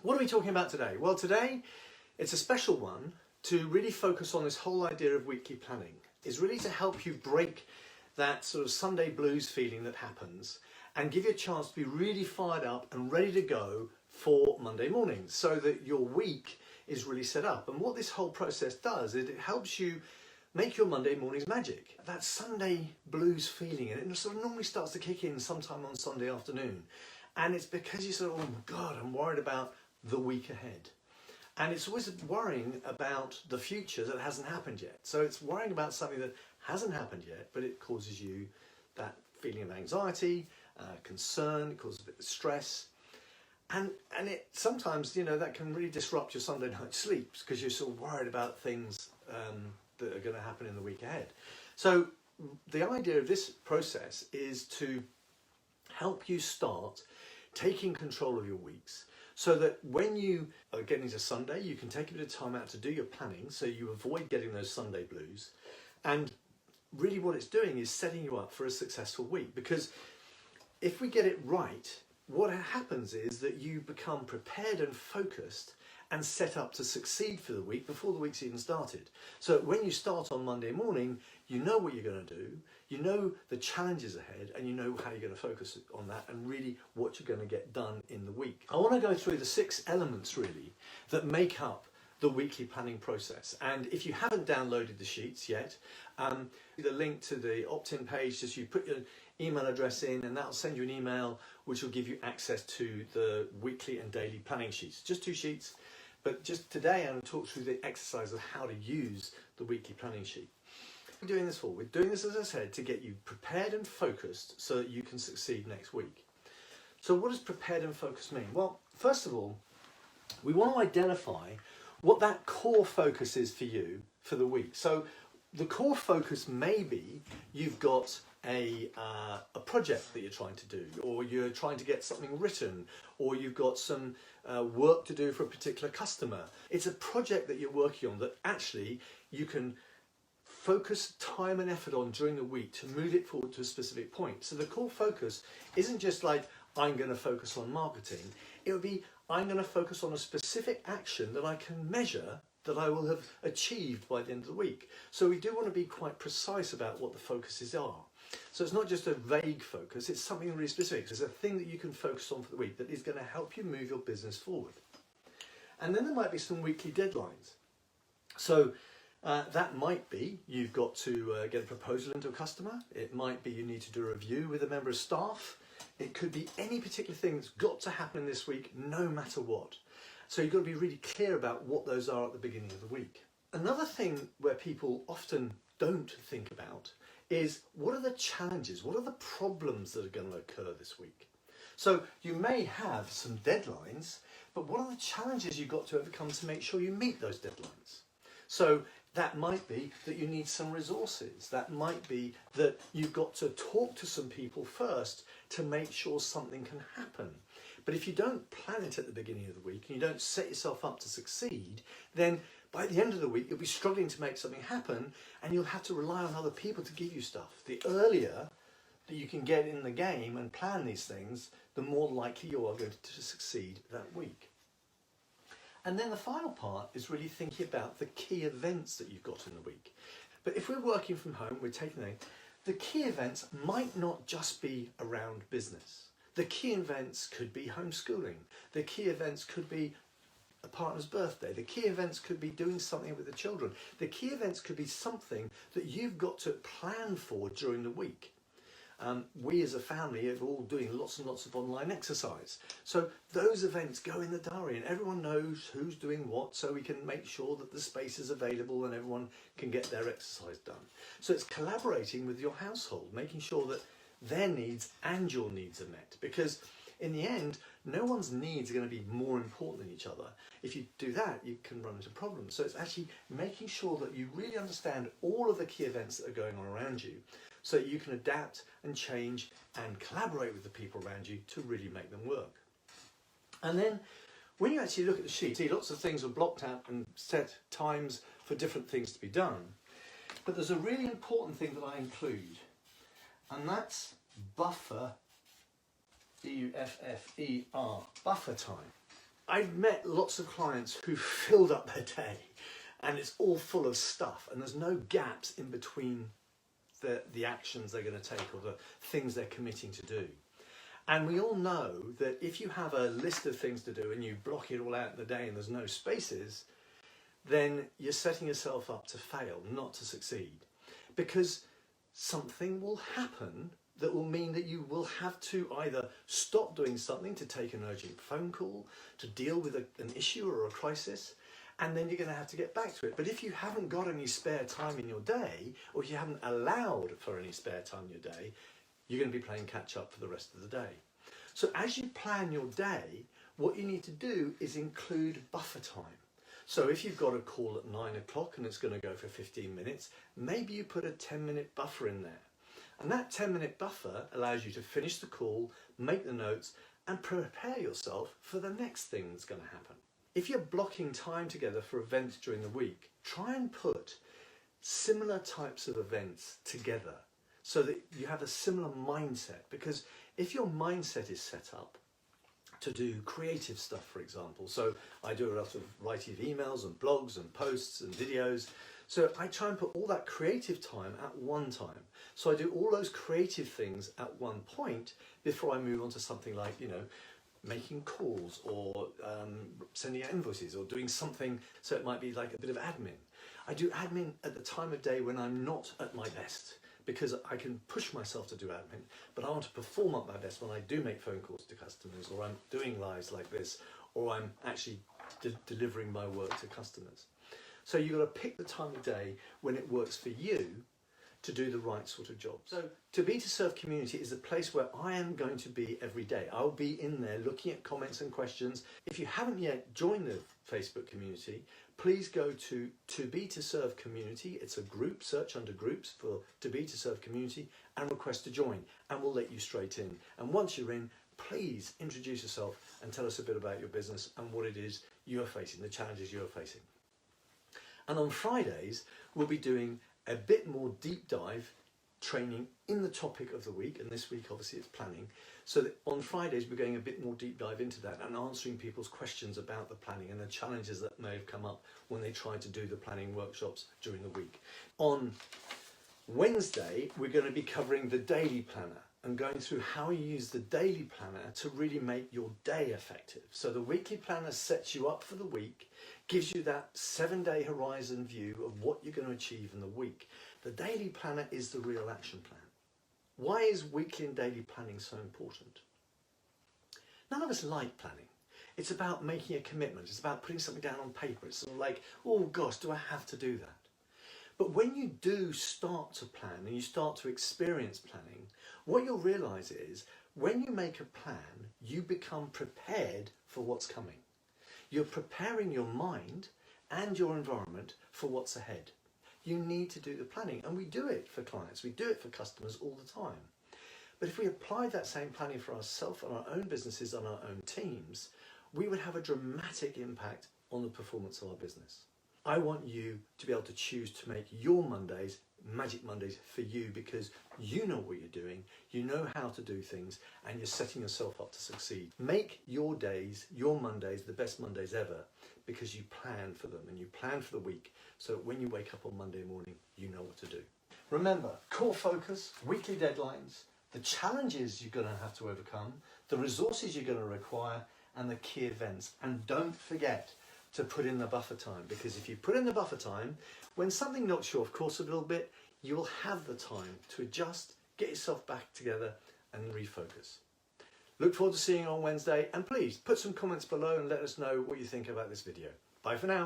What are we talking about today? Well, today it's a special one to really focus on this whole idea of weekly planning. It's really to help you break that sort of Sunday blues feeling that happens and give you a chance to be really fired up and ready to go for Monday mornings so that your week is really set up. And what this whole process does is it helps you make your Monday mornings magic. That Sunday blues feeling, and it sort of normally starts to kick in sometime on Sunday afternoon. And it's because you sort of, oh God, I'm worried about the week ahead. And it's always worrying about the future that hasn't happened yet. So it's worrying about something that hasn't happened yet, but it causes you that feeling of anxiety, concern, it causes a bit of stress. And it sometimes, that can really disrupt your Sunday night sleeps because you're sort of worried about things that are going to happen in the week ahead. So the idea of this process is to help you start taking control of your weeks so that when you are getting to Sunday, you can take a bit of time out to do your planning so you avoid getting those Sunday blues. And really what it's doing is setting you up for a successful week, because if we get it right, what happens is that you become prepared and focused and set up to succeed for the week before the week's even started. So when you start on Monday morning, you know what you're going to do, you know the challenges ahead, and you know how you're going to focus on that and really what you're going to get done in the week. I want to go through the 6 elements really that make up the weekly planning process. And if you haven't downloaded the sheets yet, the link to the opt-in page, just you put your email address in and that'll send you an email which will give you access to the weekly and daily planning sheets. Just 2 sheets. But just today I'm going to talk through the exercise of how to use the weekly planning sheet. What are we doing this for? We're doing this, as I said, to get you prepared and focused so that you can succeed next week. So what does prepared and focused mean? Well, first of all, we want to identify what that core focus is for you for the week. So the core focus may be you've got a project that you're trying to do, or you're trying to get something written, or you've got some work to do for a particular customer. It's a project that you're working on that actually you can focus time and effort on during the week to move it forward to a specific point. So the core focus isn't just like, I'm going to focus on marketing. It would be, I'm going to focus on a specific action that I can measure that I will have achieved by the end of the week. So we do want to be quite precise about what the focuses are. So it's not just a vague focus, it's something really specific. It's a thing that you can focus on for the week that is going to help you move your business forward. And then there might be some weekly deadlines. So that might be you've got to get a proposal into a customer. It might be you need to do a review with a member of staff. It could be any particular thing that's got to happen this week, no matter what. So you've got to be really clear about what those are at the beginning of the week. Another thing where people often don't think about is, what are the challenges? What are the problems that are going to occur this week? So you may have some deadlines, but what are the challenges you've got to overcome to make sure you meet those deadlines? So that might be that you need some resources. That might be that you've got to talk to some people first to make sure something can happen. But if you don't plan it at the beginning of the week and you don't set yourself up to succeed, then by the end of the week you'll be struggling to make something happen and you'll have to rely on other people to give you stuff. The earlier that you can get in the game and plan these things, the more likely you are going to succeed that week. And then the final part is really thinking about the key events that you've got in the week. But if we're working from home, we're taking the key events might not just be around business. The key events could be homeschooling. The key events could be a partner's birthday. The key events could be doing something with the children. The key events could be something that you've got to plan for during the week. We as a family are all doing lots and lots of online exercise. So those events go in the diary and everyone knows who's doing what, so we can make sure that the space is available and everyone can get their exercise done. So it's collaborating with your household, making sure that their needs and your needs are met, because in the end, no one's needs are going to be more important than each other. If you do that, you can run into problems. So it's actually making sure that you really understand all of the key events that are going on around you, so that you can adapt and change and collaborate with the people around you to really make them work. And then when you actually look at the sheet, see lots of things are blocked out and set times for different things to be done. But there's a really important thing that I include, and that's buffer, B-U-F-F-E-R, buffer time. I've met lots of clients who filled up their day and it's all full of stuff and there's no gaps in between the actions they're going to take or the things they're committing to do. And we all know that if you have a list of things to do and you block it all out in the day and there's no spaces, then you're setting yourself up to fail, not to succeed. Because something will happen that will mean that you will have to either stop doing something to take an urgent phone call, to deal with an issue or a crisis, and then you're going to have to get back to it. But if you haven't got any spare time in your day, or if you haven't allowed for any spare time in your day, you're going to be playing catch up for the rest of the day. So as you plan your day, what you need to do is include buffer time. So if you've got a call at 9 o'clock and it's going to go for 15 minutes, maybe you put a 10-minute buffer in there. And that 10-minute buffer allows you to finish the call, make the notes, and prepare yourself for the next thing that's going to happen. If you're blocking time together for events during the week, try and put similar types of events together so that you have a similar mindset. Because if your mindset is set up to do creative stuff, for example, so I do a lot of writing of emails and blogs and posts and videos, so I try and put all that creative time at one time. So I do all those creative things at one point before I move on to something like, making calls or sending out invoices or doing something, so it might be like a bit of admin. I do admin at the time of day when I'm not at my best, because I can push myself to do admin, but I want to perform at my best when I do make phone calls to customers, or I'm doing lives like this, or I'm actually delivering my work to customers. So you've got to pick the time of day when it works for you to do the right sort of job. So To Be to Serve Community is a place where I am going to be every day. I'll be in there looking at comments and questions. If you haven't yet joined the Facebook community, please go to Be to Serve Community. It's a group, search under groups for To Be to Serve Community and request to join, and we'll let you straight in. And once you're in, please introduce yourself and tell us a bit about your business and what it is you're facing, the challenges you're facing. And on Fridays, we'll be doing a bit more deep dive training in the topic of the week, and this week obviously it's planning, so that on Fridays we're going a bit more deep dive into that and answering people's questions about the planning and the challenges that may have come up when they tried to do the planning workshops during the week. On Wednesday we're going to be covering the daily planner and going through how you use the daily planner to really make your day effective. So the weekly planner sets you up for the week, gives you that 7-day horizon view of what you're going to achieve in the week. The daily planner is the real action plan. Why is weekly and daily planning so important? None of us like planning. It's about making a commitment. It's about putting something down on paper. It's sort of like, oh gosh, do I have to do that? But when you do start to plan and you start to experience planning, what you'll realise is when you make a plan, you become prepared for what's coming. You're preparing your mind and your environment for what's ahead. You need to do the planning, and we do it for clients, we do it for customers all the time. But if we applied that same planning for ourselves and our own businesses and our own teams, we would have a dramatic impact on the performance of our business. I want you to be able to choose to make your Mondays Magic Mondays for you, because you know what you're doing, you know how to do things, and you're setting yourself up to succeed. Make your days, your Mondays, the best Mondays ever, because you plan for them and you plan for the week, so that when you wake up on Monday morning, you know what to do. Remember, core focus, weekly deadlines, the challenges you're going to have to overcome, the resources you're going to require, and the key events. And don't forget to put in the buffer time, because if you put in the buffer time, when something knocks you off course a little bit, you will have the time to adjust, get yourself back together and refocus. Look forward to seeing you on Wednesday, and please put some comments below and let us know what you think about this video. Bye for now.